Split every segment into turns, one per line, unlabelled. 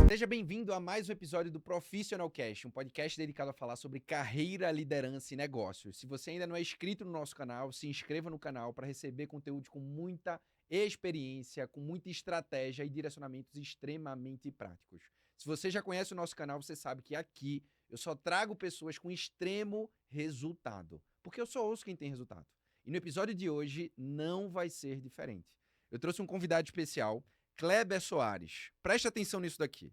Seja bem-vindo a mais um episódio do Profissional Cast, um podcast dedicado a falar sobre carreira, liderança e negócios. Se você ainda não é inscrito no nosso canal, se inscreva no canal para receber conteúdo com muita experiência, com muita estratégia e direcionamentos extremamente práticos. Se você já conhece o nosso canal, você sabe que aqui eu só trago pessoas com extremo resultado, porque eu só ouço quem tem resultado. E no episódio de hoje não vai ser diferente. Eu trouxe um convidado especial, Kleber Soares. Preste atenção nisso daqui.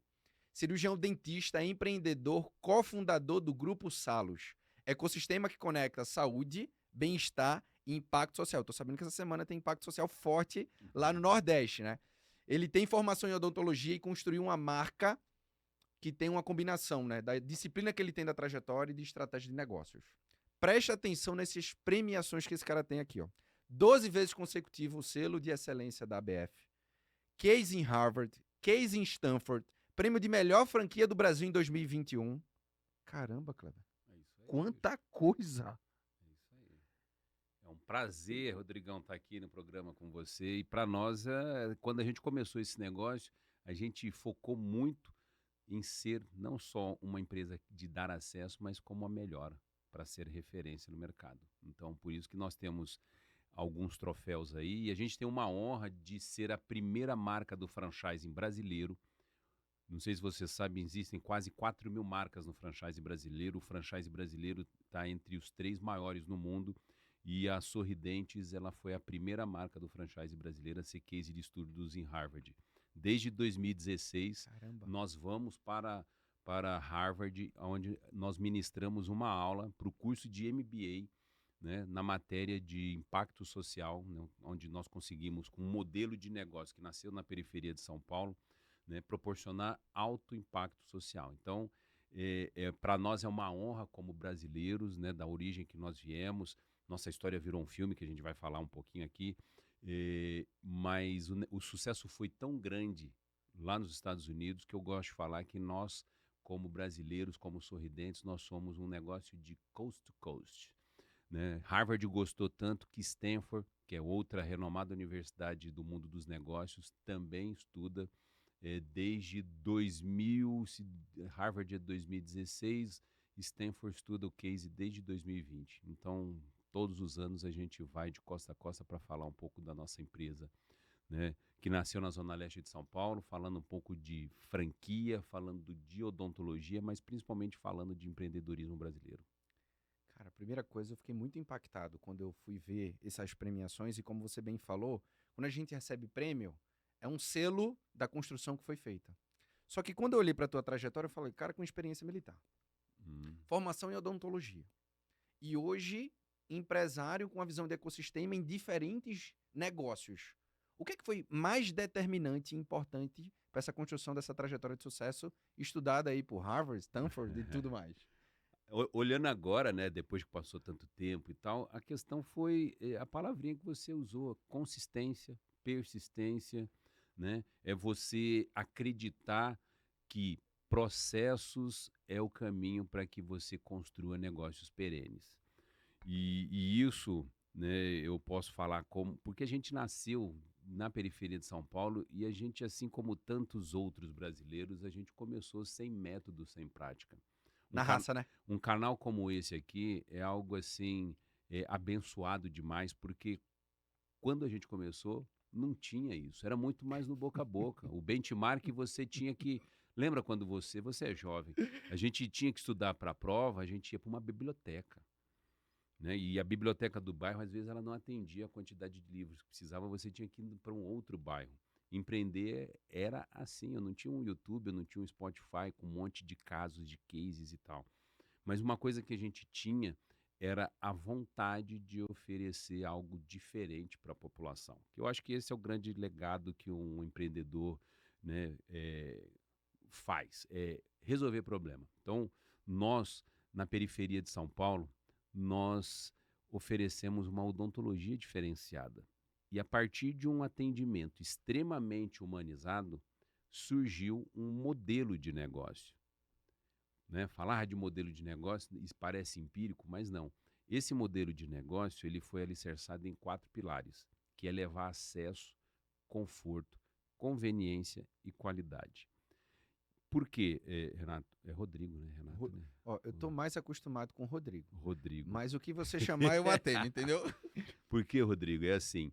Cirurgião dentista, empreendedor, cofundador do Grupo Salos, ecossistema que conecta saúde, bem-estar e impacto social. Estou sabendo que essa semana tem impacto social forte lá no Nordeste, né? Ele tem formação em odontologia e construiu uma marca que tem uma combinação, né, da disciplina que ele tem da trajetória e de estratégia de negócios. Preste atenção nessas premiações que esse cara tem aqui, ó. 12 vezes consecutivo o selo de excelência da ABF. Case em Harvard, Case em Stanford, prêmio de melhor franquia do Brasil em 2021. Caramba, Kleber.
É isso aí.
Quanta coisa!
É isso aí. É um prazer, Rodrigão, estar aqui no programa com você. E para nós, quando a gente começou esse negócio, a gente focou muito em ser não só uma empresa de dar acesso, mas como a melhor para ser referência no mercado. Então, por isso que nós temos alguns troféus aí. E a gente tem uma honra de ser a primeira marca do franchising brasileiro. Não sei se você sabe, existem quase 4.000 marcas no franchise brasileiro. O franchise brasileiro está entre os 3 maiores no mundo. E a Sorridentes, ela foi a primeira marca do franchise brasileiro a ser case de estudos em Harvard. Desde 2016,
Caramba.
nós vamos para Harvard, onde nós ministramos uma aula para o curso de MBA, né, na matéria de impacto social, né, onde nós conseguimos, com um modelo de negócio que nasceu na periferia de São Paulo, né, proporcionar alto impacto social. Então, para nós é uma honra como brasileiros, né, da origem que nós viemos. Nossa história virou um filme que a gente vai falar um pouquinho aqui, mas o sucesso foi tão grande lá nos Estados Unidos que eu gosto de falar que nós, como brasileiros, como Sorridentes, nós somos um negócio de coast to coast, né? Harvard gostou tanto que Stanford, que é outra renomada universidade do mundo dos negócios, também estuda desde 2000, Harvard é 2016, Stanford estuda o case desde 2020. Então, todos os anos a gente vai de costa a costa para falar um pouco da nossa empresa, né, que nasceu na Zona Leste de São Paulo, falando um pouco de franquia, falando de odontologia, mas principalmente falando de empreendedorismo brasileiro.
Cara, a primeira coisa, eu fiquei muito impactado quando eu fui ver essas premiações e como você bem falou, quando a gente recebe prêmio, é um selo da construção que foi feita. Só que quando eu olhei para a tua trajetória, eu falei, cara, com experiência militar, formação em odontologia. E hoje, empresário com a visão de ecossistema em diferentes negócios. O que é que foi mais determinante e importante para essa construção dessa trajetória de sucesso estudada aí por Harvard, Stanford e tudo mais?
Olhando agora, né, depois que passou tanto tempo e tal, a questão foi a palavrinha que você usou, consistência, persistência, né? É você acreditar que processos é o caminho para que você construa negócios perenes. E isso, né, eu posso falar como, porque a gente nasceu na periferia de São Paulo e a gente, assim como tantos outros brasileiros, a gente começou sem método, sem prática. Um,
Na raça, né?
um canal como esse aqui é algo assim abençoado demais, porque quando a gente começou, não tinha isso. Era muito mais no boca a boca. O benchmark você tinha que. Lembra quando você é jovem, a gente tinha que estudar para a prova, a gente ia para uma biblioteca, né? E a biblioteca do bairro, às vezes, ela não atendia a quantidade de livros que precisava, você tinha que ir para um outro bairro. Empreender era assim, eu não tinha um YouTube, eu não tinha um Spotify com um monte de casos, de cases e tal. Mas uma coisa que a gente tinha era a vontade de oferecer algo diferente para a população. Eu acho que esse é o grande legado que um empreendedor, né, faz, é resolver problema. Então, nós, na periferia de São Paulo, nós oferecemos uma odontologia diferenciada. E a partir de um atendimento extremamente humanizado, surgiu um modelo de negócio, né? Falar de modelo de negócio isso parece empírico, mas não. Esse modelo de negócio ele foi alicerçado em 4 pilares, que é levar acesso, conforto, conveniência e qualidade. Por quê, Renato? É Rodrigo, né, Renato? Né?
Ó, eu tô mais acostumado com o Rodrigo.
Rodrigo.
Mas o que você chamar eu atendo, entendeu?
Por que, Rodrigo? É assim,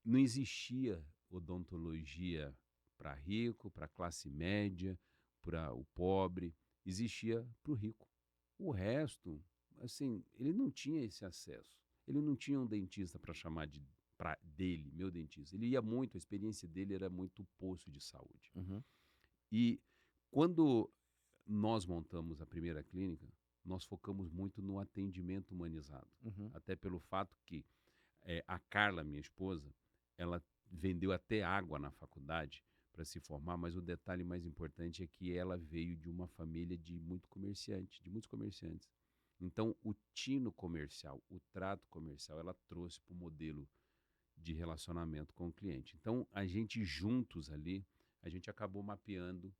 não existia odontologia para rico, para classe média, para o pobre, existia para o rico. O resto, assim, ele não tinha esse acesso. Ele não tinha um dentista para chamar dele, meu dentista. Ele ia muito, a experiência dele era muito posto de saúde.
Uhum.
E quando nós montamos a primeira clínica, nós focamos muito no atendimento humanizado.
Uhum.
Até pelo fato que a Carla, minha esposa, ela vendeu até água na faculdade para se formar, mas o detalhe mais importante é que ela veio de uma família de muitos comerciantes. Então, o tino comercial, o trato comercial, ela trouxe para o modelo de relacionamento com o cliente. Então, a gente juntos ali, a gente acabou mapeando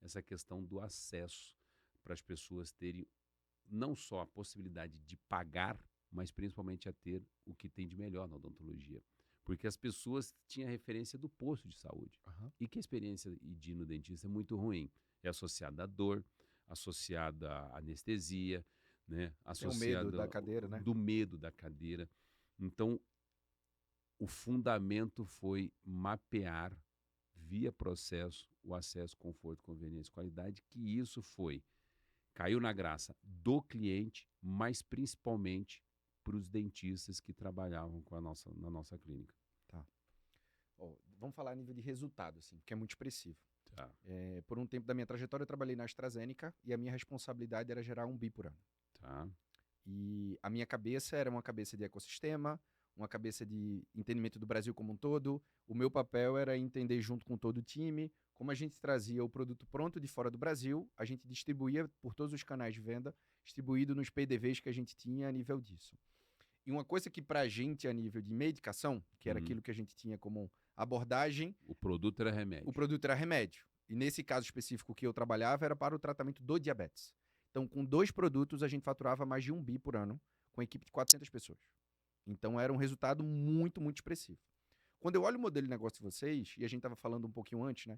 essa questão do acesso para as pessoas terem não só a possibilidade de pagar, mas principalmente a ter o que tem de melhor na odontologia. Porque as pessoas tinham a referência do posto de saúde.
Uhum.
E que a experiência de ir no dentista é muito ruim. É associada à dor, associada à anestesia, né? Associada
Tem o medo da cadeira, né?
do medo da cadeira. Então, o fundamento foi mapear, via processo, o acesso, conforto, conveniência e qualidade, que isso caiu na graça do cliente, mas principalmente para os dentistas que trabalhavam na nossa clínica.
Tá. Ó, vamos falar a nível de resultado, assim, que é muito expressivo.
Tá.
Por um tempo da minha trajetória, eu trabalhei na AstraZeneca e a minha responsabilidade era gerar um bi por ano.
Tá.
E a minha cabeça era uma cabeça de ecossistema, uma cabeça de entendimento do Brasil como um todo. O meu papel era entender junto com todo o time como a gente trazia o produto pronto de fora do Brasil, a gente distribuía por todos os canais de venda, distribuído nos PDVs que a gente tinha a nível disso. E uma coisa que pra gente a nível de medicação, que era aquilo que a gente tinha como abordagem...
O produto era remédio.
O produto era remédio. E nesse caso específico que eu trabalhava era para o tratamento do diabetes. Então, com 2 produtos, a gente faturava mais de 1 bi por ano, com uma equipe de 400 pessoas. Então, era um resultado muito, muito expressivo. Quando eu olho o modelo de negócio de vocês, e a gente estava falando um pouquinho antes, né?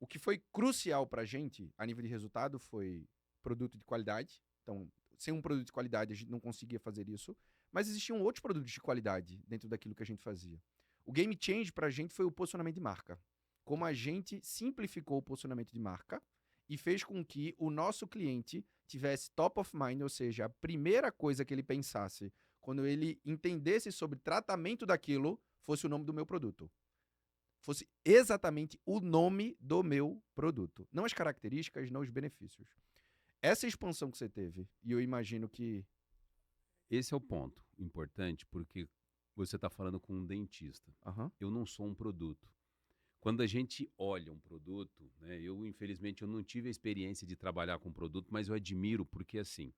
O que foi crucial para a gente, a nível de resultado, foi produto de qualidade. Então, sem um produto de qualidade, a gente não conseguia fazer isso. Mas existiam outros produtos de qualidade dentro daquilo que a gente fazia. O game change para a gente foi o posicionamento de marca. Como a gente simplificou o posicionamento de marca e fez com que o nosso cliente tivesse top of mind, ou seja, a primeira coisa que ele pensasse quando ele entendesse sobre tratamento daquilo fosse o nome do meu produto. Fosse exatamente o nome do meu produto. Não as características, não os benefícios. Essa expansão que você teve, e eu imagino que...
Esse é o ponto importante, porque você está falando com um dentista.
Uhum.
Eu não sou um produto. Quando a gente olha um produto, né, infelizmente, eu não tive a experiência de trabalhar com produto, mas eu admiro porque, assim,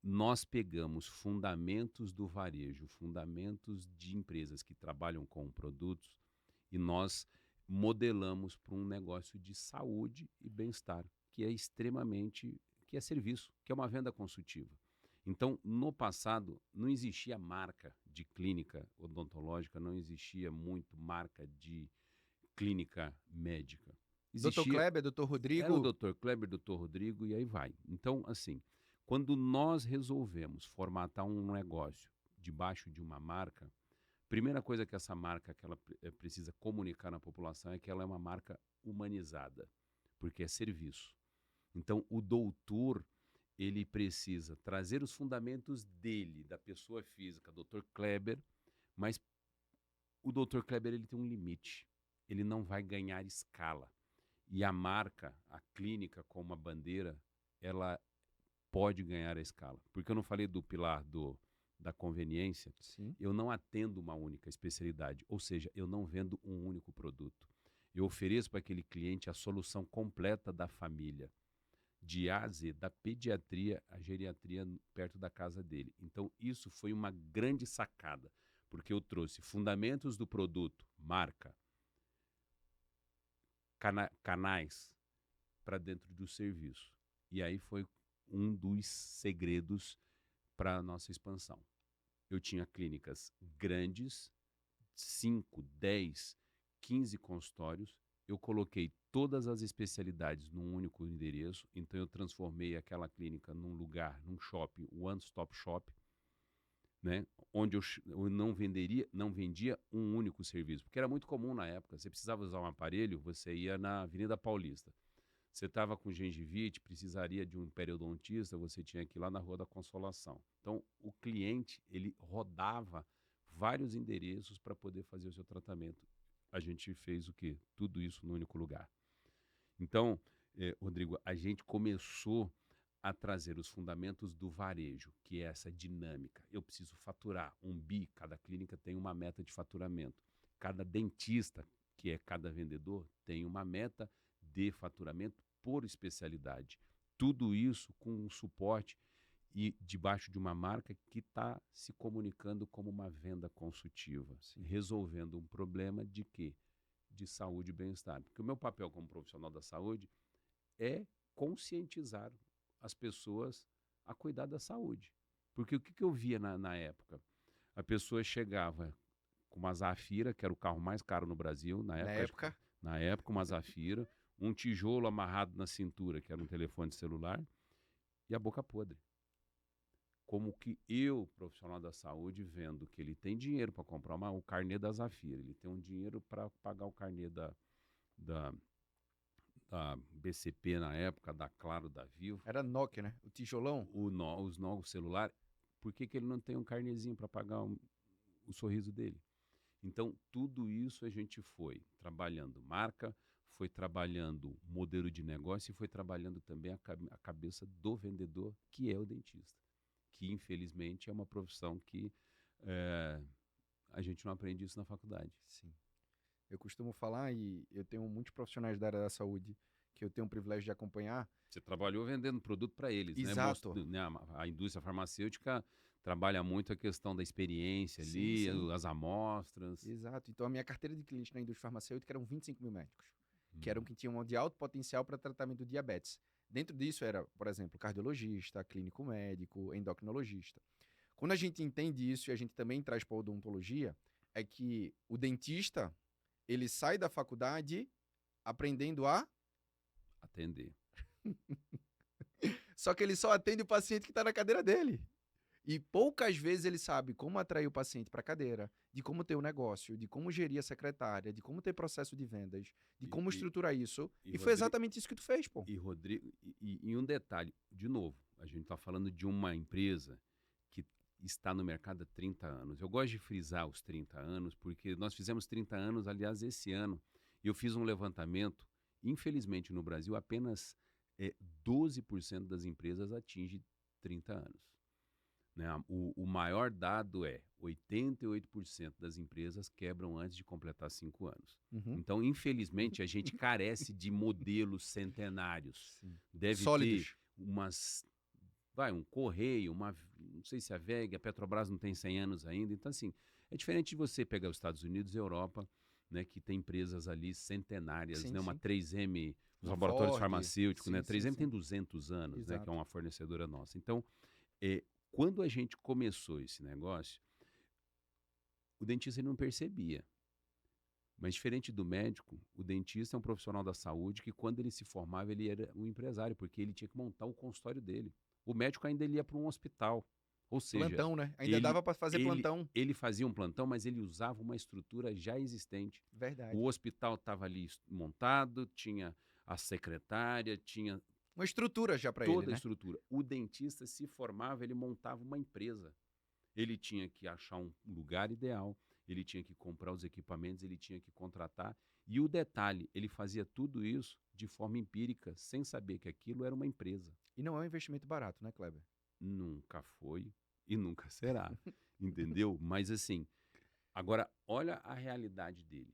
nós pegamos fundamentos do varejo, fundamentos de empresas que trabalham com produtos e nós modelamos para um negócio de saúde e bem-estar, que é serviço, que é uma venda consultiva. Então, no passado, não existia marca de clínica odontológica, não existia muito marca de clínica médica.
Dr. Kleber, Dr. Rodrigo...
Era o Dr. Kleber, Dr. Rodrigo e aí vai. Então, assim, quando nós resolvemos formatar um negócio debaixo de uma marca, primeira coisa que essa marca que ela precisa comunicar na população é que ela é uma marca humanizada, porque é serviço. Então, o doutor, ele precisa trazer os fundamentos dele, da pessoa física, Dr. Kleber, mas o Dr. Kleber ele tem um limite. Ele não vai ganhar escala. E a marca, a clínica como a bandeira, ela pode ganhar a escala. Porque eu não falei do pilar da conveniência.
Sim.
Eu não atendo uma única especialidade, ou seja, eu não vendo um único produto. Eu ofereço para aquele cliente a solução completa da família, de A a Z, da pediatria à geriatria perto da casa dele. Então, isso foi uma grande sacada, porque eu trouxe fundamentos do produto, marca, canais para dentro do serviço. E aí foi um dos segredos para a nossa expansão. Eu tinha clínicas grandes, 5, 10, 15 consultórios. Eu coloquei todas as especialidades num único endereço, então eu transformei aquela clínica num lugar, num shopping, one-stop shop, né? Onde eu não vendia um único serviço, porque era muito comum na época. Você precisava usar um aparelho, você ia na Avenida Paulista. Você estava com gengivite, precisaria de um periodontista, você tinha que ir lá na Rua da Consolação. Então, o cliente, ele rodava vários endereços para poder fazer o seu tratamento. A gente fez o quê? Tudo isso no único lugar. Então, Rodrigo, a gente começou a trazer os fundamentos do varejo, que é essa dinâmica. Eu preciso faturar 1 bi, cada clínica tem uma meta de faturamento. Cada dentista, que é cada vendedor, tem uma meta de faturamento por especialidade. Tudo isso com um suporte e debaixo de uma marca que está se comunicando como uma venda consultiva, resolvendo um problema de quê? De saúde e bem-estar. Porque o meu papel como profissional da saúde é conscientizar as pessoas a cuidar da saúde. Porque o que eu via na época? A pessoa chegava com uma Zafira, que era o carro mais caro no Brasil, na época uma Zafira, um tijolo amarrado na cintura, que era um telefone celular, e a boca podre. Como que eu, profissional da saúde, vendo que ele tem dinheiro para comprar o carnê da Zafira, ele tem um dinheiro para pagar o carnê da BCP na época, da Claro, da Vivo.
Era Nokia, né? O tijolão.
Os novos celulares. Por que ele não tem um carnezinho para pagar o sorriso dele? Então, tudo isso a gente foi trabalhando marca, foi trabalhando modelo de negócio e foi trabalhando também a cabeça do vendedor, que é o dentista. Que, infelizmente, é uma profissão que a gente não aprende isso na faculdade.
Sim. Eu costumo falar, e eu tenho muitos profissionais da área da saúde que eu tenho o privilégio de acompanhar.
Você trabalhou vendendo produto para eles,
Exato.
né? A indústria farmacêutica trabalha muito a questão da experiência ali,
Sim.
as amostras.
Exato. Então, a minha carteira de cliente na indústria farmacêutica eram 25 mil médicos, que eram que tinham de alto potencial para tratamento do diabetes. Dentro disso era, por exemplo, cardiologista, clínico médico, endocrinologista. Quando a gente entende isso e a gente também traz para a odontologia, é que o dentista, ele sai da faculdade aprendendo a
atender.
Só que ele só atende o paciente que está na cadeira dele. E poucas vezes ele sabe como atrair o paciente para a cadeira, de como ter o negócio, de como gerir a secretária, de como ter processo de vendas, de como estruturar isso. E foi exatamente isso que tu fez, pô.
E, Rodrigo, e um detalhe, de novo, a gente está falando de uma empresa que está no mercado há 30 anos. Eu gosto de frisar os 30 anos, porque nós fizemos 30 anos, aliás, esse ano. Eu fiz um levantamento, infelizmente no Brasil, apenas 12% das empresas atinge 30 anos. Né? O maior dado é 88% das empresas quebram antes de completar 5 anos.
Uhum.
Então, infelizmente, a gente carece de modelos centenários.
Sim.
Deve
Sólidos.
ter um Correio, não sei se a VEG, a Petrobras não tem 100 anos ainda. Então, assim, é diferente de você pegar os Estados Unidos e a Europa, né, que tem empresas ali centenárias,
Sim,
né, uma
sim.
3M, os
Uma
laboratórios
Ford.
farmacêuticos,
Sim,
né? 3M
sim,
tem
sim.
200 anos, né, que é
Exato.
uma fornecedora nossa. Então, quando a gente começou esse negócio, o dentista ele não percebia. Mas diferente do médico, o dentista é um profissional da saúde que quando ele se formava, ele era um empresário, porque ele tinha que montar o consultório dele. O médico ainda ele ia para um hospital. Ou seja,
Plantão, né? Ainda dava para fazer plantão.
ele fazia um plantão, mas ele usava uma estrutura já existente.
Verdade.
O hospital estava ali montado, tinha a secretária, tinha
uma estrutura já para ele,
toda a
né?
estrutura. O dentista se formava, ele montava uma empresa. Ele tinha que achar um lugar ideal, ele tinha que comprar os equipamentos, ele tinha que contratar. E o detalhe, ele fazia tudo isso de forma empírica, sem saber que aquilo era uma empresa.
E não é um investimento barato, né, Kleber?
Nunca foi e nunca será, entendeu? Mas assim, agora olha a realidade dele.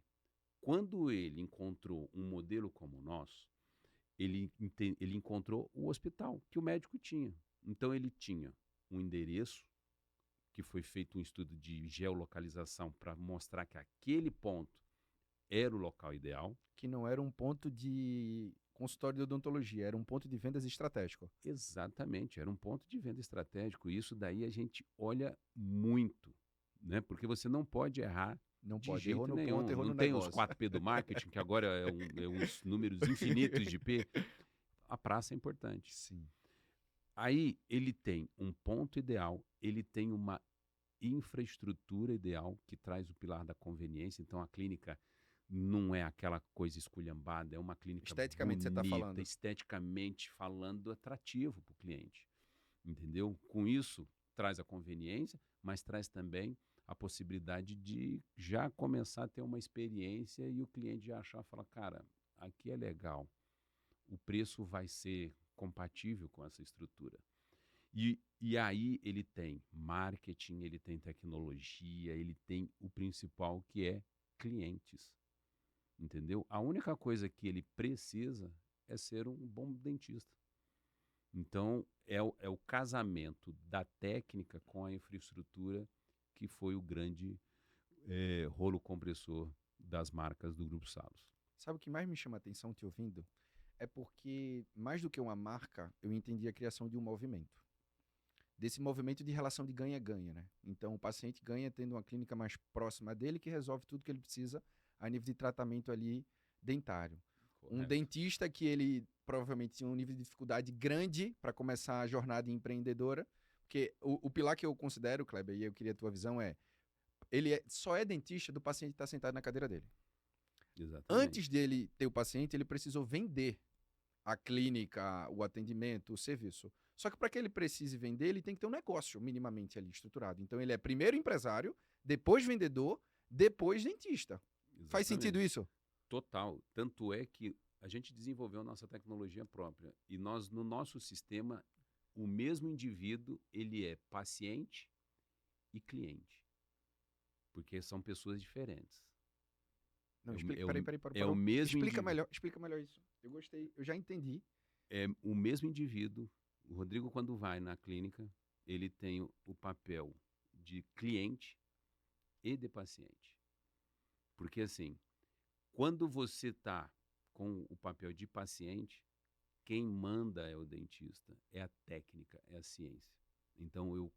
Quando ele encontrou um modelo como o nosso, ele encontrou o hospital que o médico tinha. Então ele tinha um endereço, que foi feito um estudo de geolocalização para mostrar que aquele ponto era o local ideal.
Que não era um ponto de Consultório de odontologia, era um ponto de vendas estratégico.
Exatamente, era um ponto de venda estratégico. E isso daí a gente olha muito, né? Porque você não pode errar
Não
de
pode, errou
jeito
no ponto,
nenhum.
errou
Não
no
tem os
negócio.
4P do marketing, que agora é uns números infinitos de P. A praça é importante.
Sim.
Aí ele tem um ponto ideal, ele tem uma infraestrutura ideal que traz o pilar da conveniência. Então a clínica não é aquela coisa esculhambada, é uma clínica
Esteticamente você está
bonita,
falando.
esteticamente falando, atrativo para o cliente. Entendeu? Com isso, traz a conveniência, mas traz também a possibilidade de já começar a ter uma experiência e o cliente já achar, falar, cara, aqui é legal, o preço vai ser compatível com essa estrutura. E aí ele tem marketing, ele tem tecnologia, ele tem o principal que é clientes, entendeu? A única coisa que ele precisa é ser um bom dentista. Então, é o casamento da técnica com a infraestrutura que foi o grande rolo compressor das marcas do Grupo Salos.
Sabe o que mais me chama a atenção te ouvindo? É porque, mais do que uma marca, eu entendi a criação de um movimento. Desse movimento de relação de ganha-ganha, né? Então, o paciente ganha tendo uma clínica mais próxima dele que resolve tudo que ele precisa a nível de tratamento ali dentário. Um
Correto.
dentista que ele provavelmente tinha um nível de dificuldade grande para começar a jornada empreendedora, porque o pilar que eu considero, Kleber, e eu queria a tua visão ele só é dentista do paciente estar sentado na cadeira dele.
Exatamente.
Antes dele ter o paciente, ele precisou vender a clínica, o atendimento, o serviço. Só que para que ele precise vender, ele tem que ter um negócio minimamente ali estruturado. Então ele é primeiro empresário, depois vendedor, depois dentista. Faz sentido isso?
Total. Tanto é que a gente desenvolveu a nossa tecnologia própria. E nós, no nosso sistema, o mesmo indivíduo, ele é paciente e cliente. Porque são pessoas diferentes.
Não, peraí.
É o mesmo
Explica melhor isso. Eu gostei, eu já entendi.
É o mesmo indivíduo. O Rodrigo, quando vai na clínica, ele tem o papel de cliente e de paciente. Porque, assim, quando você está com o papel de paciente, quem manda é o dentista, é a técnica, é a ciência. Então, eu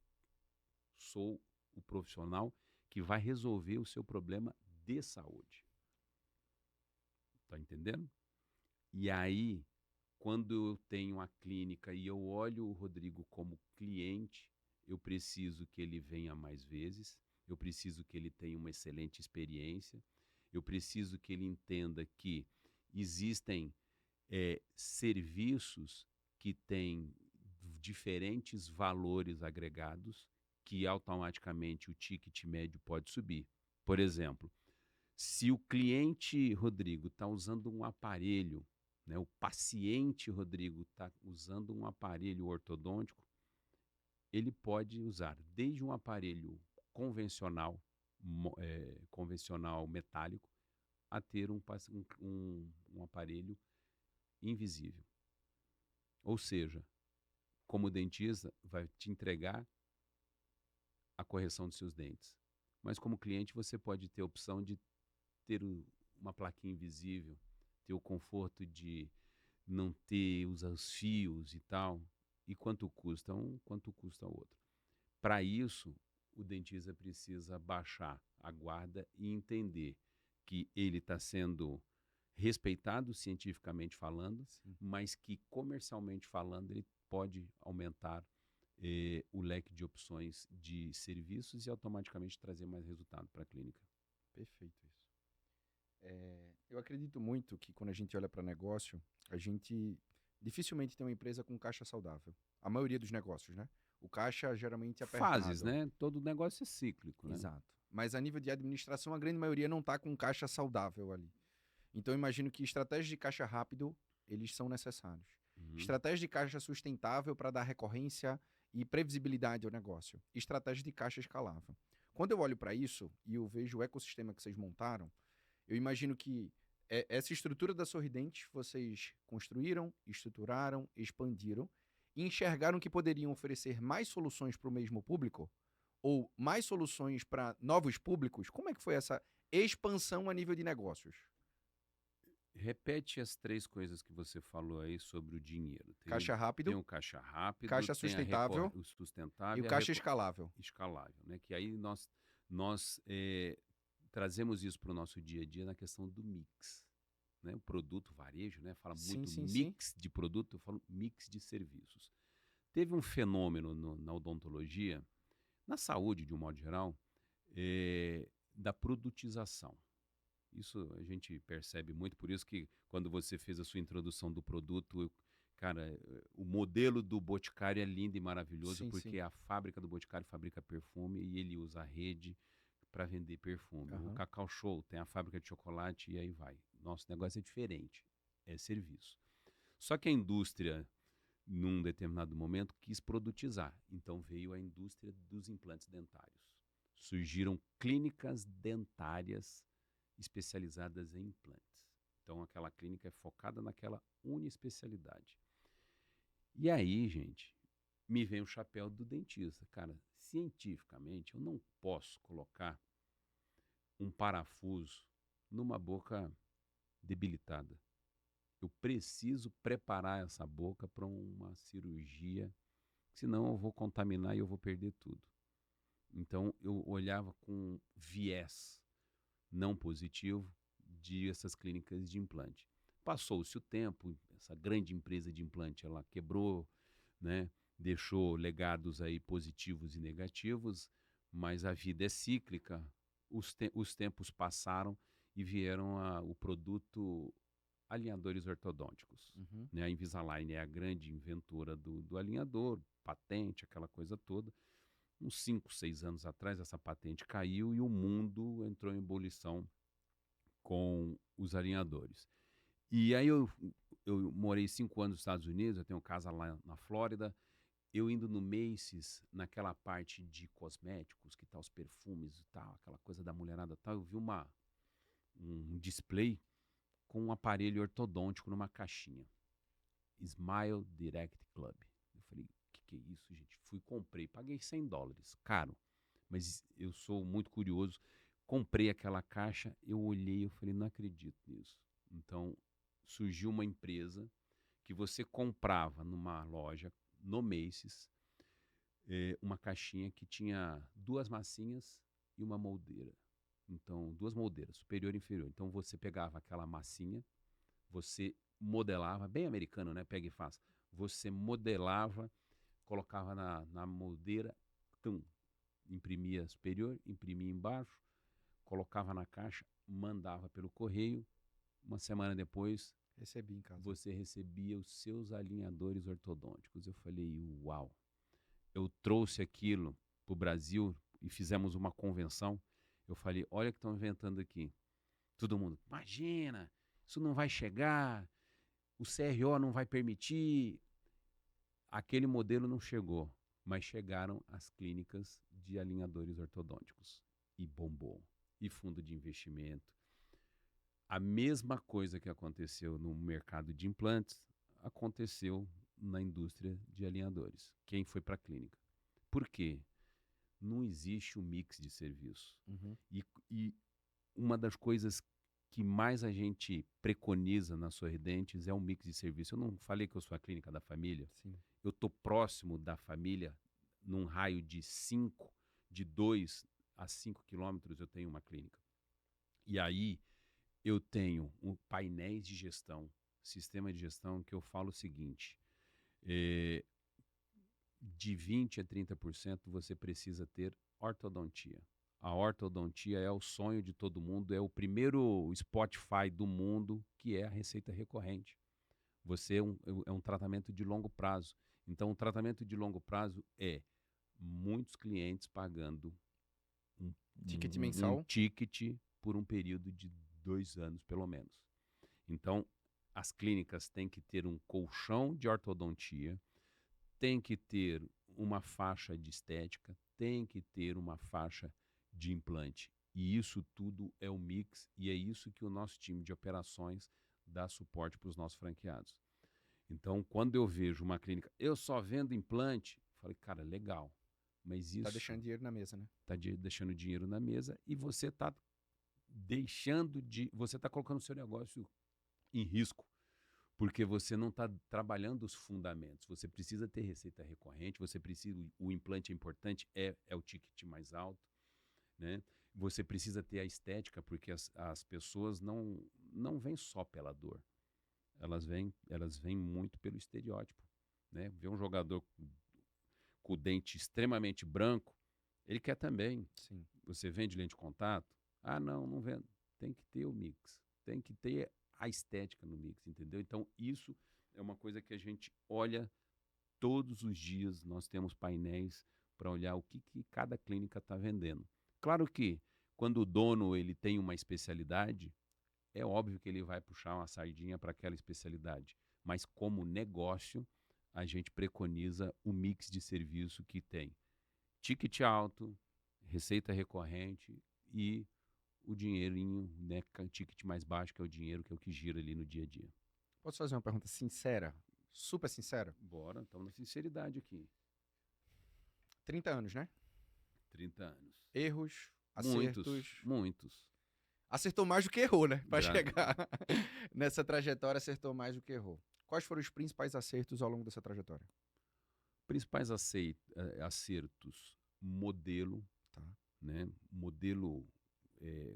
sou o profissional que vai resolver o seu problema de saúde. Tá entendendo? E aí, quando eu tenho a clínica e eu olho o Rodrigo como cliente, eu preciso que ele venha mais vezes, eu preciso que ele tenha uma excelente experiência, eu preciso que ele entenda que existem serviços que têm diferentes valores agregados que automaticamente o ticket médio pode subir. Por exemplo, se o cliente Rodrigo está usando um aparelho, né, o paciente Rodrigo está usando um aparelho ortodôntico, ele pode usar desde um aparelho convencional, convencional metálico, a ter um aparelho invisível. Ou seja, como dentista, vai te entregar a correção dos seus dentes. Mas como cliente, você pode ter a opção de ter uma plaquinha invisível, ter o conforto de não ter os fios e tal. E quanto custa um, quanto custa o outro. Para isso, o dentista precisa baixar a guarda e entender que ele está sendo respeitado cientificamente falando,
Sim.
mas que comercialmente falando ele pode aumentar o leque de opções de serviços e automaticamente trazer mais resultado para a clínica.
Perfeito isso. Eu acredito muito que quando a gente olha para negócio, a gente dificilmente tem uma empresa com caixa saudável. A maioria dos negócios, né? O caixa geralmente é apertado.
Fases, né? Todo negócio é cíclico, né?
Exato. Mas a nível de administração, a grande maioria não está com caixa saudável ali. Então, eu imagino que estratégias de caixa rápido, eles são necessários. Estratégia de caixa sustentável para dar recorrência e previsibilidade ao negócio. Estratégia de caixa escalável. Quando eu olho para isso e eu vejo o ecossistema que vocês montaram, eu imagino que essa estrutura da Sorridentes vocês construíram, estruturaram, expandiram e enxergaram que poderiam oferecer mais soluções para o mesmo público ou mais soluções para novos públicos. Como é que foi essa expansão a nível de negócios?
Repete as 3 coisas que você falou aí sobre o dinheiro.
Caixa
Tem
rápido,
o caixa rápido,
caixa
tem
sustentável
o
e
sustentável
o
e a
caixa escalável.
escalável, né, que aí nós trazemos isso para o nosso dia a dia na questão do mix, né, o produto varejo, né, fala
Sim,
muito
sim, sim.
mix de produto, eu falo mix de serviços. Teve um fenômeno na odontologia, na saúde de um modo geral, da produtização. Isso a gente percebe muito, por isso que quando você fez a sua introdução do produto, cara, o modelo do Boticário é lindo e maravilhoso,
Sim, sim.
porque a fábrica do Boticário fabrica perfume e ele usa a rede para vender perfume. O
Aham.
Cacau Show tem a fábrica de chocolate e aí vai. Nosso negócio é diferente, é serviço. Só que a indústria, num determinado momento, quis produtizar. Então veio a indústria dos implantes dentários. Surgiram clínicas dentárias especializadas em implantes. Então aquela clínica é focada naquela uniespecialidade. E aí, gente, me vem o chapéu do dentista. Cara, cientificamente, eu não posso colocar um parafuso numa boca debilitada. Eu preciso preparar essa boca para uma cirurgia, senão eu vou contaminar e eu vou perder tudo. Então eu olhava com viés não positivo de essas clínicas de implante. Passou-se o tempo, essa grande empresa de implante ela quebrou, né? Deixou legados aí positivos e negativos, mas a vida é cíclica. Os tempos passaram e vieram o produto alinhadores ortodônticos.
Uhum.
Né? A Invisalign é a grande inventora do alinhador, patente, aquela coisa toda. Uns 5, 6 anos atrás, essa patente caiu e o mundo entrou em ebulição com os alinhadores. E aí eu morei 5 anos nos Estados Unidos, eu tenho casa lá na Flórida, eu indo no Macy's, naquela parte de cosméticos, que tá os perfumes e tal, aquela coisa da mulherada e tal, eu vi um display com um aparelho ortodôntico numa caixinha. Smile Direct Club. Eu falei, o que é isso, gente? Fui, comprei, paguei $100, caro. Mas eu sou muito curioso. Comprei aquela caixa, eu olhei, eu falei, não acredito nisso. Então, surgiu uma empresa que você comprava numa loja, no Macy's, uma caixinha que tinha 2 massinhas e uma moldeira. Então, 2 moldeiras, superior e inferior. Então, você pegava aquela massinha, você modelava, bem americano, né? Pega e faz. Você modelava, colocava na moldeira, tum, imprimia superior, imprimia embaixo, colocava na caixa, mandava pelo correio. Uma semana depois,
Recebi em casa.
você recebia os seus alinhadores ortodônticos. Eu falei, uau! Eu trouxe aquilo para o Brasil e fizemos uma convenção. Eu falei, olha o que estão inventando aqui. Todo mundo, imagina, isso não vai chegar, o CRO não vai permitir. Aquele modelo não chegou, mas chegaram as clínicas de alinhadores ortodônticos. E bombou. E fundo de investimento. A mesma coisa que aconteceu no mercado de implantes, aconteceu na indústria de alinhadores. Quem foi para a clínica? Por quê? Não existe um mix de serviço.
Uhum.
E uma das coisas que mais a gente preconiza na Sorridentes é um mix de serviço. Eu não falei que eu sou a clínica da família.
Sim.
Eu estou próximo da família, num raio de 2 a 5 quilômetros eu tenho uma clínica. E aí eu tenho painéis de gestão, sistema de gestão, que eu falo o seguinte, de 20% a 30% você precisa ter ortodontia. A ortodontia é o sonho de todo mundo, é o primeiro Spotify do mundo, que é a receita recorrente. Você é um tratamento de longo prazo. Então, o tratamento de longo prazo é muitos clientes pagando
Ticket
um
mensal.
ticket por um período de 2 anos, pelo menos. Então, as clínicas têm que ter um colchão de ortodontia, tem que ter uma faixa de estética, tem que ter uma faixa de implante. E isso tudo é o mix e é isso que o nosso time de operações dá suporte para os nossos franqueados. Então, quando eu vejo uma clínica, eu só vendo implante, falei, cara, legal, mas
Tá
isso
deixando dinheiro na mesa, né?
está deixando dinheiro na mesa e você está você está colocando o seu negócio em risco, porque você não está trabalhando os fundamentos. Você precisa ter receita recorrente, você precisa, o implante é importante, é o ticket mais alto, né? Você precisa ter a estética, porque as pessoas não vêm só pela dor, elas vêm muito pelo estereótipo, né? Ver um jogador com o dente extremamente branco, ele quer também.
Sim.
Você vende lente de contato? Ah, não vendo. Tem que ter o mix, tem que ter a estética no mix, entendeu? Então, isso é uma coisa que a gente olha todos os dias. Nós temos painéis para olhar o que cada clínica está vendendo. Claro que quando o dono ele tem uma especialidade, é óbvio que ele vai puxar uma sardinha para aquela especialidade. Mas como negócio, a gente preconiza o mix de serviço que tem ticket alto, receita recorrente e o dinheirinho, né, ticket mais baixo, que é o dinheiro, que é o que gira ali no dia a dia.
Posso fazer uma pergunta sincera? Super sincera?
Bora, estamos na sinceridade aqui.
30 anos, né?
30 anos.
Erros,
Muitos,
acertos.
muitos.
Acertou mais do que errou, né? Para
Gra-
chegar nessa trajetória, acertou mais do que errou. Quais foram os principais acertos ao longo dessa trajetória?
Principais acertos, modelo,
Tá,
né? Modelo,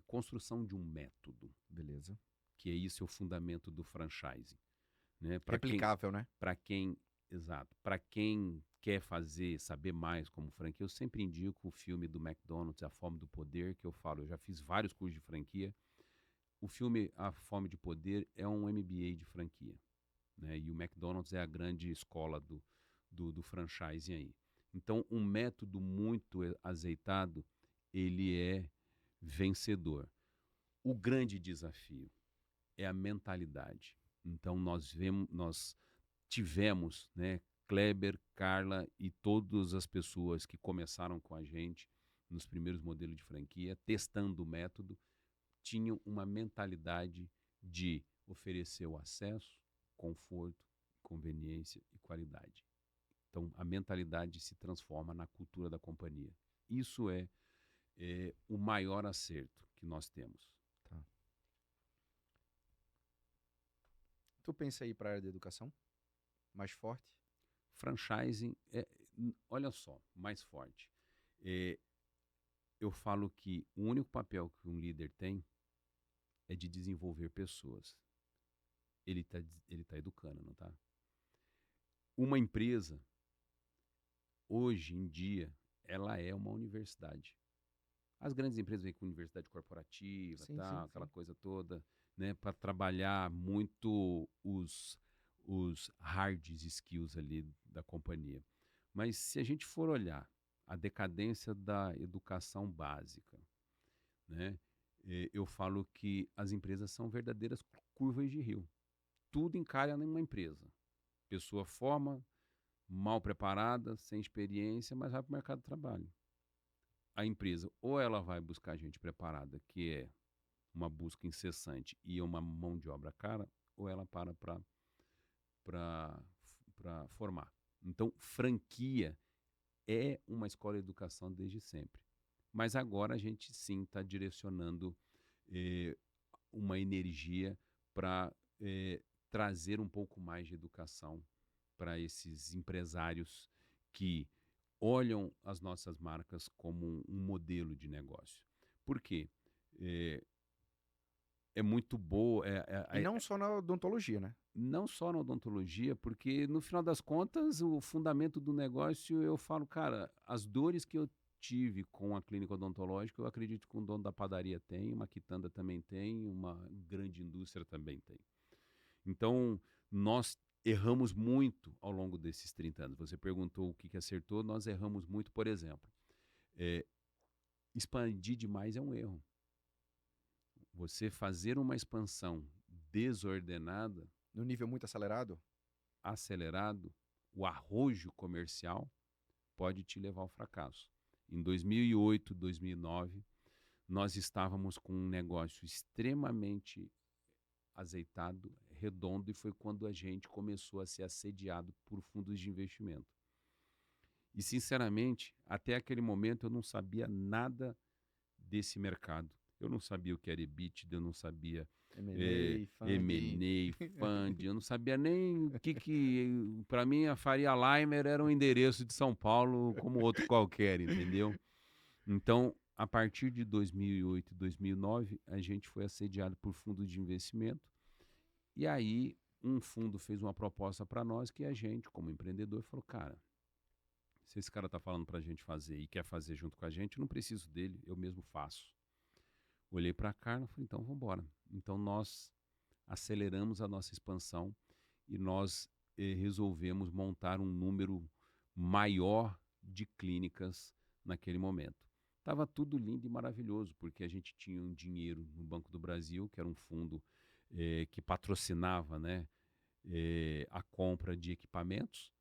construção de um método,
beleza.
que é isso é o fundamento do franchising, né?
Replicável, né?
Exato, para quem quer saber mais como franquia, eu sempre indico o filme do McDonald's, A Fome do Poder, que eu falo, eu já fiz vários cursos de franquia. O filme A Fome de Poder é um MBA de franquia, né? E o McDonald's é a grande escola do franchising aí. Então, um método muito azeitado, ele é vencedor. O grande desafio é a mentalidade. Então, nós tivemos, né, Kleber, Carla e todas as pessoas que começaram com a gente nos primeiros modelos de franquia, testando o método, tinham uma mentalidade de oferecer o acesso, conforto, conveniência e qualidade. Então, a mentalidade se transforma na cultura da companhia. Isso é o maior acerto que nós temos.
Tá. Tu pensa aí para a área da educação? Mais forte?
Franchising olha só, mais forte. Eu falo que o único papel que um líder tem é de desenvolver pessoas. Ele tá educando, não tá? Uma empresa, hoje em dia, ela é uma universidade. As grandes empresas vêm com universidade corporativa,
Sim,
tal,
sim,
aquela
sim.
coisa toda, né, para trabalhar muito os hard skills ali da companhia. Mas se a gente for olhar a decadência da educação básica, né, eu falo que as empresas são verdadeiras curvas de rio. Tudo encalha numa empresa. Pessoa forma, mal preparada, sem experiência, mas vai para o mercado de trabalho. A empresa, ou ela vai buscar gente preparada, que é uma busca incessante e uma mão de obra cara, ou ela para formar. Então, franquia é uma escola de educação desde sempre. Mas agora a gente sim está direcionando uma energia para trazer um pouco mais de educação para esses empresários que olham as nossas marcas como um modelo de negócio. Por quê? É muito boa.
E não só na odontologia, né?
Não só na odontologia, porque no final das contas, o fundamento do negócio, eu falo, cara, as dores que eu tive com a clínica odontológica, eu acredito que um dono da padaria tem, uma quitanda também tem, uma grande indústria também tem. Então, nós erramos muito ao longo desses 30 anos. Você perguntou o que acertou, nós erramos muito, por exemplo. Expandir demais é um erro. Você fazer uma expansão desordenada,
No nível muito acelerado?
acelerado, o arrojo comercial pode te levar ao fracasso. Em 2008, 2009, nós estávamos com um negócio extremamente azeitado, redondo, e foi quando a gente começou a ser assediado por fundos de investimento. E, sinceramente, até aquele momento eu não sabia nada desse mercado. Eu não sabia o que era EBITDA, eu não sabia
M&A, funding.
M&A, Fund, eu não sabia nem o que para mim a Faria Limer era um endereço de São Paulo como outro qualquer, entendeu? Então, a partir de 2008, 2009, a gente foi assediado por fundos de investimento e aí um fundo fez uma proposta para nós que a gente, como empreendedor, falou, cara, se esse cara tá falando para a gente fazer e quer fazer junto com a gente, eu não preciso dele, eu mesmo faço. Olhei para a Carla e falei, então vamos embora. Então nós aceleramos a nossa expansão e nós resolvemos montar um número maior de clínicas naquele momento. Estava tudo lindo e maravilhoso, porque a gente tinha um dinheiro no Banco do Brasil, que era um fundo que patrocinava, né, a compra de equipamentos.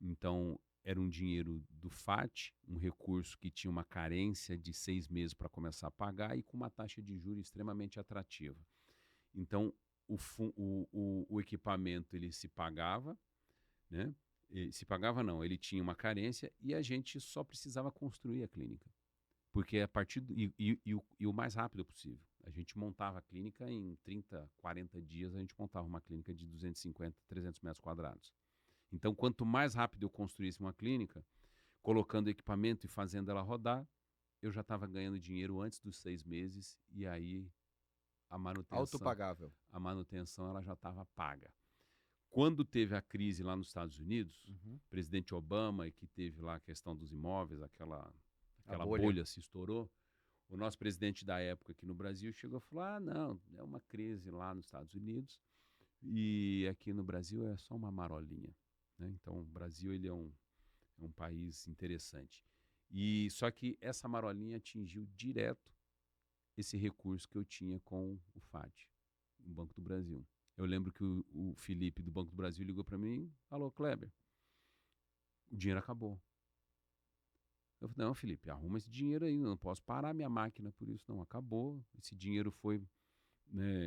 Então, era um dinheiro do FAT, um recurso que tinha uma carência de 6 meses para começar a pagar e com uma taxa de juros extremamente atrativa. Então, o equipamento ele se pagava, né? Se pagava não, ele tinha uma carência e a gente só precisava construir a clínica. Porque a partir e o mais rápido possível. A gente montava a clínica em 30, 40 dias, a gente montava uma clínica de 250, 300 metros quadrados. Então, quanto mais rápido eu construísse uma clínica, colocando equipamento e fazendo ela rodar, eu já estava ganhando dinheiro antes dos 6 meses e aí
Autopagável.
a manutenção ela já estava paga. Quando teve a crise lá nos Estados Unidos, o presidente Obama, e que teve lá a questão dos imóveis, aquela bolha se estourou, o nosso presidente da época aqui no Brasil chegou e falou, não, é uma crise lá nos Estados Unidos e aqui no Brasil é só uma marolinha. Né? Então, o Brasil ele é um país interessante. E só que essa marolinha atingiu direto esse recurso que eu tinha com o FAT, o Banco do Brasil. Eu lembro que o Felipe do Banco do Brasil ligou para mim, falou, Kleber, o dinheiro acabou. Eu falei, não, Felipe, arruma esse dinheiro aí, eu não posso parar minha máquina por isso. Não, acabou, esse dinheiro foi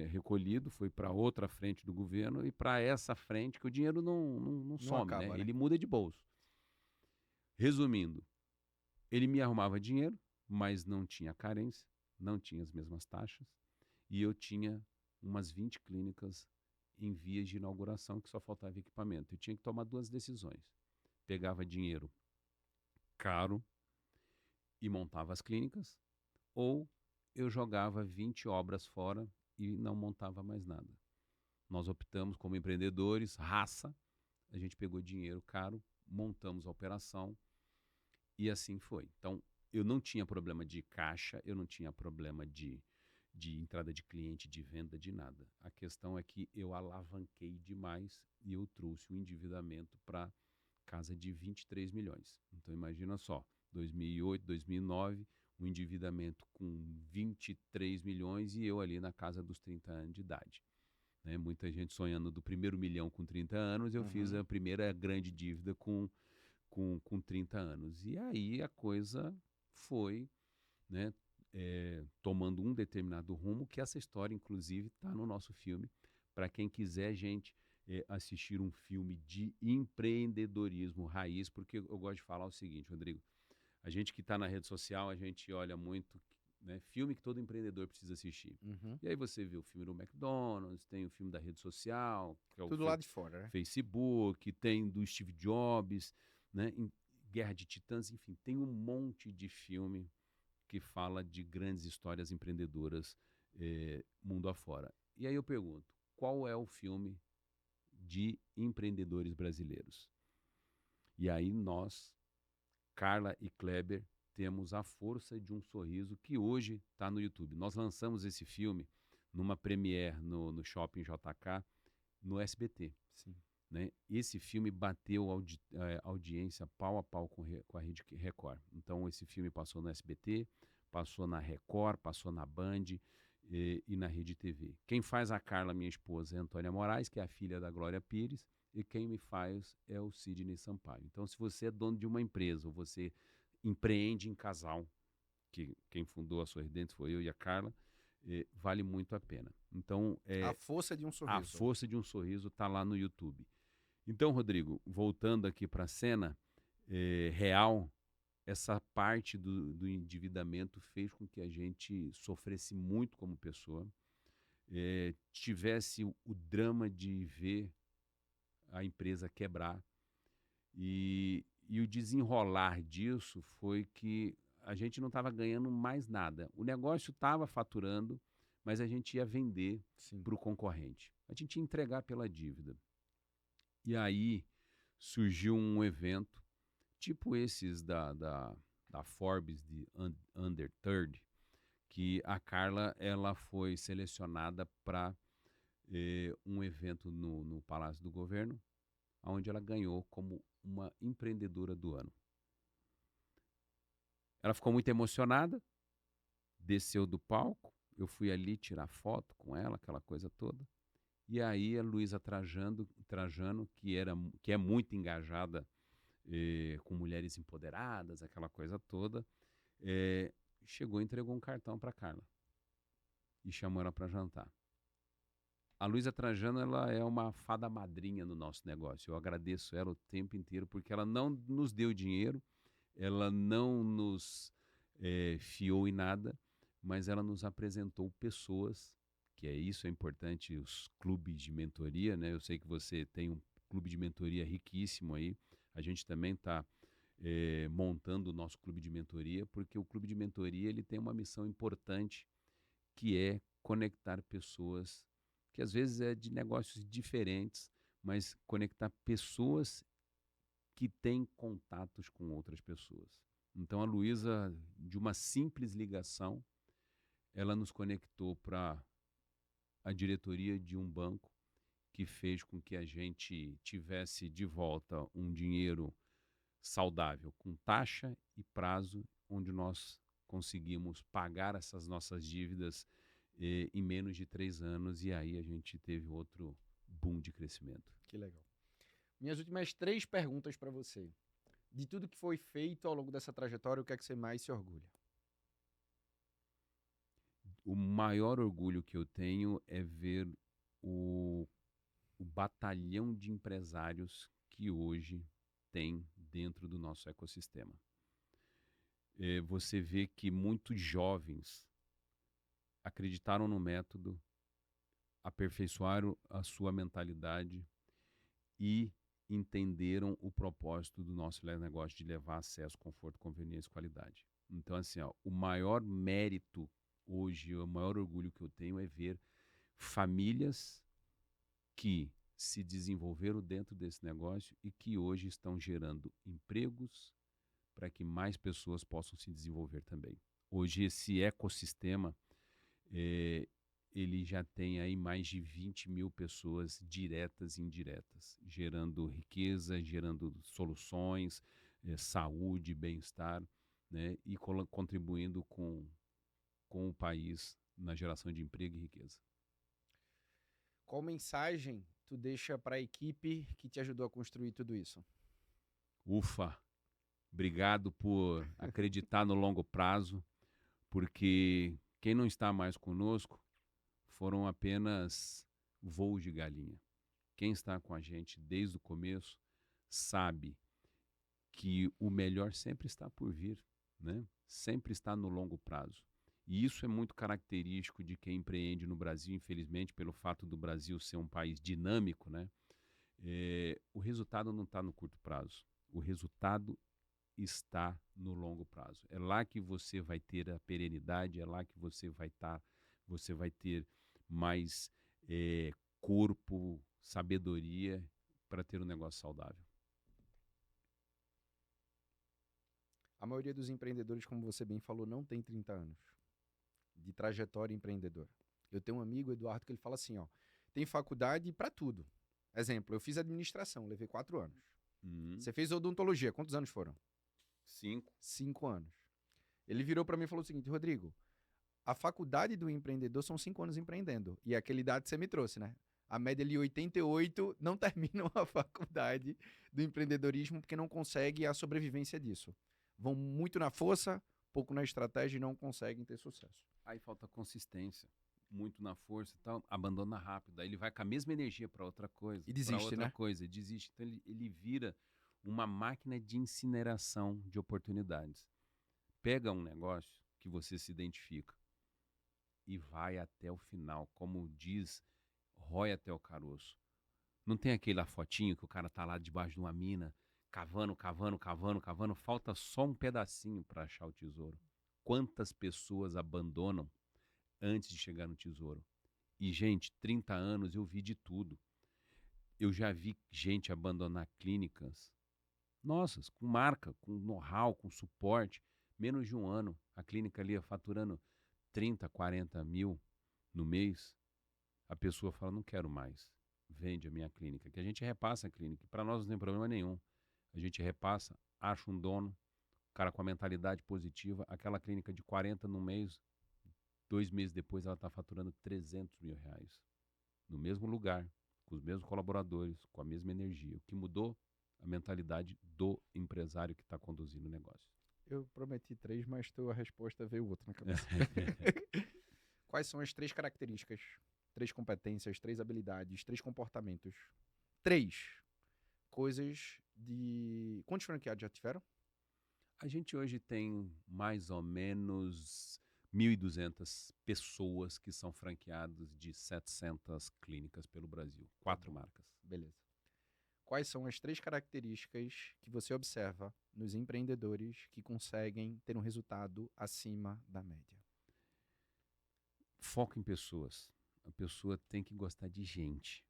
recolhido, foi para outra frente do governo e para essa frente que o dinheiro não some,
acaba, né?
Ele muda de bolso. Resumindo, ele me arrumava dinheiro, mas não tinha carência, não tinha as mesmas taxas e eu tinha umas 20 clínicas em vias de inauguração que só faltava equipamento. Eu tinha que tomar 2 decisões. Pegava dinheiro caro e montava as clínicas, ou eu jogava 20 obras fora e não montava mais nada. Nós optamos como empreendedores, raça, a gente pegou dinheiro caro, montamos a operação e assim foi. Então, eu não tinha problema de caixa, eu não tinha problema de entrada de cliente, de venda, de nada. A questão é que eu alavanquei demais e eu trouxe o endividamento para casa de 23 milhões. Então, imagina só, 2008, 2009, um endividamento com 23 milhões e eu ali na casa dos 30 anos de idade. Né? Muita gente sonhando do primeiro milhão com 30 anos, eu fiz a primeira grande dívida com 30 anos. E aí a coisa foi, né, tomando um determinado rumo, que essa história, inclusive, está no nosso filme. Para quem quiser, gente, assistir um filme de empreendedorismo raiz, porque eu gosto de falar o seguinte, Rodrigo, a gente que está na rede social, a gente olha muito, né, filme que todo empreendedor precisa assistir. E aí você vê o filme do McDonald's, tem o filme da rede social, que é
Tudo lá de fora, né?
Facebook, tem do Steve Jobs, né, Guerra de Titãs, enfim, tem um monte de filme que fala de grandes histórias empreendedoras mundo afora. E aí eu pergunto, qual é o filme de empreendedores brasileiros? E aí nós, Carla e Kleber, temos A Força de um Sorriso, que hoje está no YouTube. Nós lançamos esse filme numa premiere no Shopping JK, no SBT.
Sim.
Né? Esse filme bateu audiência pau a pau com a Rede Record. Então, esse filme passou no SBT, passou na Record, passou na Band e na Rede TV. Quem faz a Carla, minha esposa, é Antônia Moraes, que é a filha da Glória Pires, e quem me faz é o Sidney Sampaio. Então, se você é dono de uma empresa ou você empreende em casal, que quem fundou a Sorridentes foi eu e a Carla, vale muito a pena. Então,
A Força de um Sorriso.
A Força de um Sorriso está lá no YouTube. Então, Rodrigo, voltando aqui para a cena real, essa parte do endividamento fez com que a gente sofresse muito como pessoa. tivesse o drama de ver a empresa quebrar. E o desenrolar disso foi que a gente não estava ganhando mais nada. O negócio estava faturando, mas a gente ia vender
Sim.
para o concorrente. A gente ia entregar pela dívida. E aí surgiu um evento, tipo esses da Forbes, de Under 30, que a Carla ela foi selecionada para um evento no Palácio do Governo, onde ela ganhou como uma empreendedora do ano. Ela ficou muito emocionada, desceu do palco, eu fui ali tirar foto com ela, aquela coisa toda. E aí a Luísa Trajano, que é muito engajada com mulheres empoderadas, aquela coisa toda, chegou e entregou um cartão para Carla e chamou ela para jantar. A Luísa Trajano, ela é uma fada madrinha no nosso negócio. Eu agradeço ela o tempo inteiro, porque ela não nos deu dinheiro, ela não nos fiou em nada, mas ela nos apresentou pessoas, que isso é importante, os clubes de mentoria, né? Eu sei que você tem um clube de mentoria riquíssimo aí. A gente também está montando o nosso clube de mentoria, porque o clube de mentoria ele tem uma missão importante, que é conectar pessoas, que às vezes é de negócios diferentes, mas conectar pessoas que têm contatos com outras pessoas. Então a Luísa, de uma simples ligação, ela nos conectou para a diretoria de um banco, que fez com que a gente tivesse de volta um dinheiro saudável, com taxa e prazo, onde nós conseguimos pagar essas nossas dívidas em menos de 3 anos, e aí a gente teve outro boom de crescimento.
Que legal. Minhas últimas 3 perguntas para você. De tudo que foi feito ao longo dessa trajetória, o que é que você mais se orgulha?
O maior orgulho que eu tenho é ver o batalhão de empresários que hoje tem dentro do nosso ecossistema. Você vê que muitos jovens acreditaram no método, aperfeiçoaram a sua mentalidade e entenderam o propósito do nosso negócio de levar acesso, conforto, conveniência e qualidade. Então, assim, o maior mérito hoje, o maior orgulho que eu tenho é ver famílias que se desenvolveram dentro desse negócio e que hoje estão gerando empregos para que mais pessoas possam se desenvolver também. Hoje esse ecossistema, ele já tem aí mais de 20 mil pessoas diretas e indiretas, gerando riqueza, gerando soluções, saúde, bem-estar, né, e contribuindo com o país na geração de emprego e riqueza.
Qual mensagem tu deixa para a equipe que te ajudou a construir tudo isso?
Ufa! Obrigado por acreditar no longo prazo, porque quem não está mais conosco foram apenas voos de galinha. Quem está com a gente desde o começo sabe que o melhor sempre está por vir, né? Sempre está no longo prazo. E isso é muito característico de quem empreende no Brasil, infelizmente, pelo fato do Brasil ser um país dinâmico, né? O resultado não está no curto prazo. O resultado está no longo prazo. É lá que você vai ter a perenidade, é lá que você vai ter mais corpo, sabedoria para ter um negócio saudável.
A maioria dos empreendedores, como você bem falou, não tem 30 anos de trajetória empreendedora. Eu tenho um amigo, Eduardo, que ele fala assim, ó, tem faculdade para tudo. Exemplo, eu fiz administração, levei 4 anos. Você fez odontologia, quantos anos foram?
5.
5 anos. Ele virou para mim e falou o seguinte, Rodrigo, a faculdade do empreendedor são 5 anos empreendendo. E aquele dado que você me trouxe, né? A média de 88 não terminam a faculdade do empreendedorismo porque não consegue a sobrevivência disso. Vão muito na força, pouco na estratégia e não conseguem ter sucesso.
Aí falta consistência, muito na força e tal, abandona rápido. Aí ele vai com a mesma energia para outra coisa.
E desiste,
outra
né?
coisa, desiste. Então ele vira uma máquina de incineração de oportunidades. Pega um negócio que você se identifica, e vai até o final, como diz, rói até o caroço. Não tem aquela fotinho que o cara tá lá debaixo de uma mina, cavando, cavando, cavando, cavando, falta só um pedacinho para achar o tesouro. Quantas pessoas abandonam antes de chegar no tesouro? E, gente, 30 anos eu vi de tudo. Eu já vi gente abandonar clínicas, nossas, com marca, com know-how, com suporte. Menos de um ano, a clínica ali ia faturando 30, 40 mil no mês. A pessoa fala, não quero mais, vende a minha clínica. Que a gente repassa a clínica, para nós não tem problema nenhum. A gente repassa, acha um dono, cara com a mentalidade positiva, aquela clínica de 40 no mês, 2 meses depois ela está faturando 300 mil reais. No mesmo lugar, com os mesmos colaboradores, com a mesma energia. O que mudou? A mentalidade do empresário que está conduzindo o negócio.
Eu prometi 3, mas tua resposta veio outra na cabeça. Quais são as 3 características, 3 competências, 3 habilidades, 3 comportamentos, 3 coisas de... Quantos franqueados já tiveram?
A gente hoje tem mais ou menos 1.200 pessoas que são franqueadas de 700 clínicas pelo Brasil. 4 marcas.
Beleza. Quais são as 3 características que você observa nos empreendedores que conseguem ter um resultado acima da média?
Foco em pessoas. A pessoa tem que gostar de gente.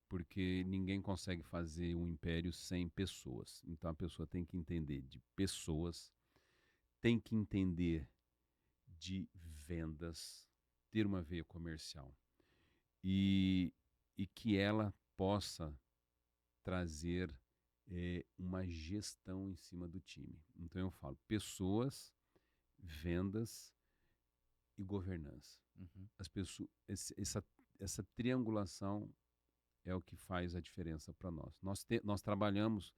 Porque ninguém consegue fazer um império sem pessoas. Então a pessoa tem que entender de pessoas, tem que entender de vendas, ter uma veia comercial. E que ela possa trazer uma gestão em cima do time. Então eu falo pessoas, vendas e governança. As pessoas, essa triangulação é o que faz a diferença para nós. Nós trabalhamos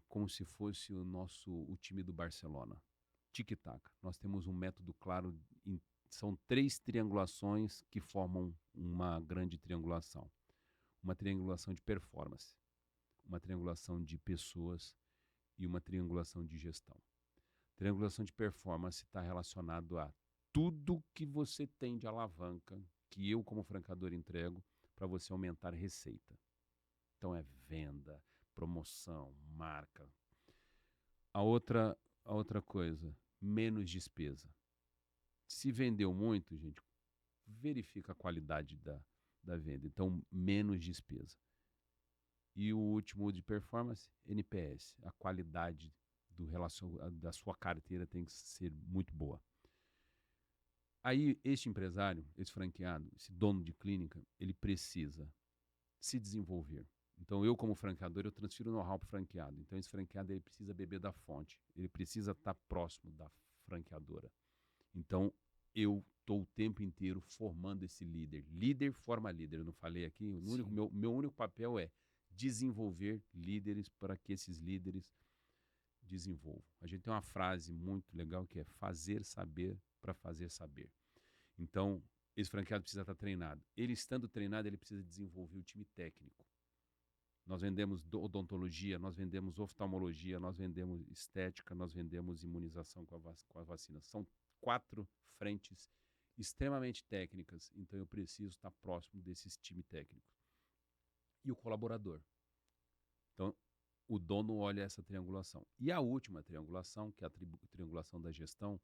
como se fosse o time do Barcelona. Tic-tac. Nós temos um método claro. São 3 triangulações que formam uma grande triangulação. Uma triangulação de performance, uma triangulação de pessoas e uma triangulação de gestão. Triangulação de performance está relacionado a tudo que você tem de alavanca, que eu como franqueador entrego, para você aumentar receita. Então é venda, promoção, marca. A outra coisa, menos despesa. Se vendeu muito, gente, verifica a qualidade da venda. Então, menos despesa. E o último de performance, NPS. A qualidade da sua carteira tem que ser muito boa. Aí, este empresário, esse franqueado, esse dono de clínica, ele precisa se desenvolver. Então, eu como franqueador, eu transfiro o know-how para o franqueado. Então, esse franqueado ele precisa beber da fonte. Ele precisa estar próximo da franqueadora. Então, eu estou o tempo inteiro formando esse líder. Líder forma líder. Eu não falei aqui? Meu único papel é desenvolver líderes para que esses líderes desenvolvam. A gente tem uma frase muito legal que é fazer saber para fazer saber. Então, esse franqueado precisa estar treinado. Ele estando treinado, ele precisa desenvolver o time técnico. Nós vendemos odontologia, nós vendemos oftalmologia, nós vendemos estética, nós vendemos imunização com a vacina. São 4 frentes extremamente técnicas, então eu preciso estar próximo desses times técnicos. E o colaborador. Então, o dono olha essa triangulação. E a última triangulação, que é a triangulação da gestão,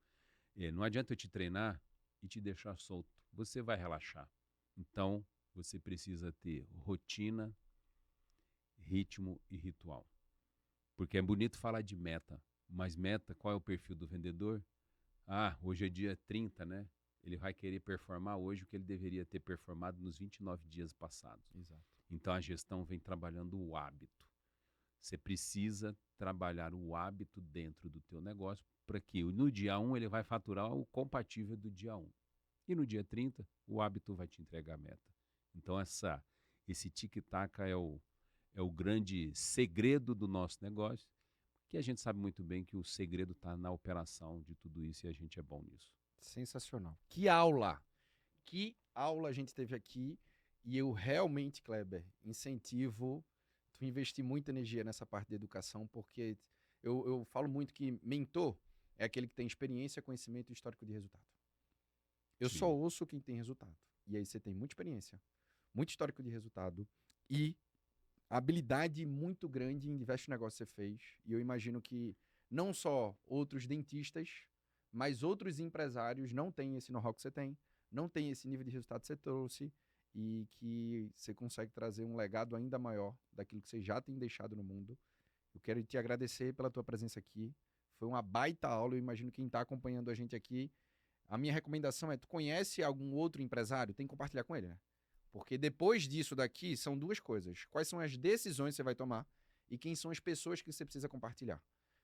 não adianta eu te treinar e te deixar solto. Você vai relaxar. Então, você precisa ter rotina, ritmo e ritual. Porque é bonito falar de meta, mas meta, qual é o perfil do vendedor? Hoje é dia 30, né? Ele vai querer performar hoje o que ele deveria ter performado nos 29 dias passados.
Exato.
Então, a gestão vem trabalhando o hábito. Você precisa trabalhar o hábito dentro do teu negócio para que no dia 1 ele vai faturar o compatível do dia 1. E no dia 30, o hábito vai te entregar a meta. Então, esse tic-tac é o grande segredo do nosso negócio, que a gente sabe muito bem que o segredo está na operação de tudo isso e a gente é bom nisso.
Sensacional. Que aula! Que aula a gente teve aqui e eu realmente, Kleber, incentivo tu investir muita energia nessa parte de educação, porque eu falo muito que mentor é aquele que tem experiência, conhecimento e histórico de resultado. Eu
Sim.
só ouço quem tem resultado. E aí você tem muita experiência, muito histórico de resultado e habilidade muito grande em diversos negócios que você fez. E eu imagino que não só outros dentistas, mas outros empresários não têm esse know-how que você tem, não têm esse nível de resultado que você trouxe e que você consegue trazer um legado ainda maior daquilo que você já tem deixado no mundo. Eu quero te agradecer pela tua presença aqui. Foi uma baita aula. Eu imagino quem está acompanhando a gente aqui. A minha recomendação é, tu conhece algum outro empresário? Tem que compartilhar com ele, né? Porque depois disso daqui, são duas coisas. Quais são as decisões que você vai tomar e quem são as pessoas que você precisa compartilhar.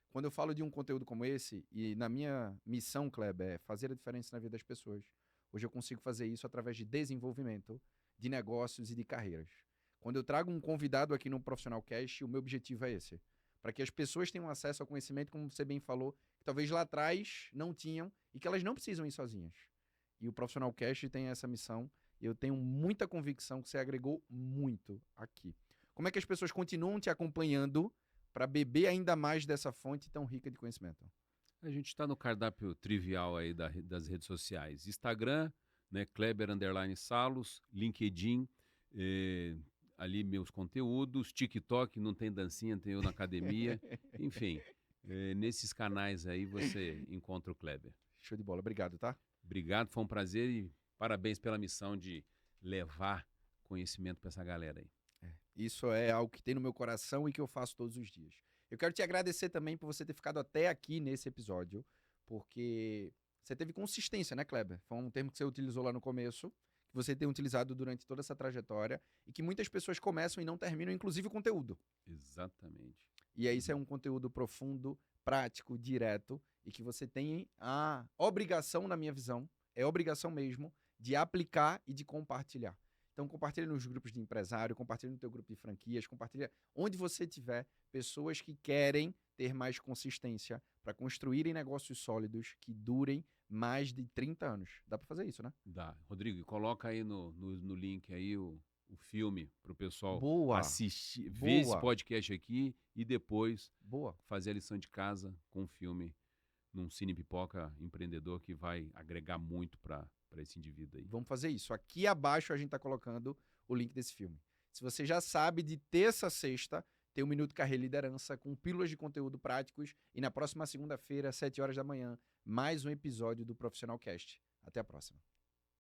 Quando eu falo de um conteúdo como esse, e na minha missão, Kleber, é fazer a diferença na vida das pessoas, hoje eu consigo fazer isso através de desenvolvimento de negócios e de carreiras. Quando eu trago um convidado aqui no Profissional Cast, o meu objetivo é esse. Para que as pessoas tenham acesso ao conhecimento, como você bem falou, que talvez lá atrás não tinham e que elas não precisam ir sozinhas. E o Profissional Cast tem essa missão. E eu tenho muita convicção que você agregou muito aqui. Como é que as pessoas continuam te acompanhando para beber ainda mais dessa fonte tão rica de conhecimento?
A gente está no cardápio trivial aí das redes sociais. Instagram, né, Kleber_Salos, LinkedIn, ali meus conteúdos, TikTok, não tem dancinha, tem eu na academia. Enfim, nesses canais aí você encontra o Kleber.
Show de bola. Obrigado, tá?
Obrigado, foi um prazer e parabéns pela missão de levar conhecimento para essa galera aí.
Isso é algo que tem no meu coração e que eu faço todos os dias. Eu quero te agradecer também por você ter ficado até aqui nesse episódio, porque você teve consistência, né, Kleber? Foi um termo que você utilizou lá no começo, que você tem utilizado durante toda essa trajetória e que muitas pessoas começam e não terminam, inclusive o conteúdo.
Exatamente.
E aí isso é um conteúdo profundo, prático, direto e que você tem a obrigação, na minha visão, é obrigação mesmo, de aplicar e de compartilhar. Então compartilha nos grupos de empresário, compartilha no teu grupo de franquias, compartilha onde você tiver pessoas que querem ter mais consistência para construírem negócios sólidos que durem mais de 30 anos. Dá para fazer isso, né?
Dá. Rodrigo, coloca aí no link aí o filme para o pessoal
Boa!
assistir, ver esse
Boa!
podcast aqui e depois
Boa!
fazer a lição de casa com o filme num Cine Pipoca empreendedor que vai agregar muito para esse indivíduo aí.
Vamos fazer isso. Aqui abaixo a gente está colocando o link desse filme. Se você já sabe, de terça a sexta tem o Minuto Carreira e Liderança com pílulas de conteúdo práticos e na próxima segunda-feira, às 7 horas da manhã, mais um episódio do Profissional Cast. Até a próxima.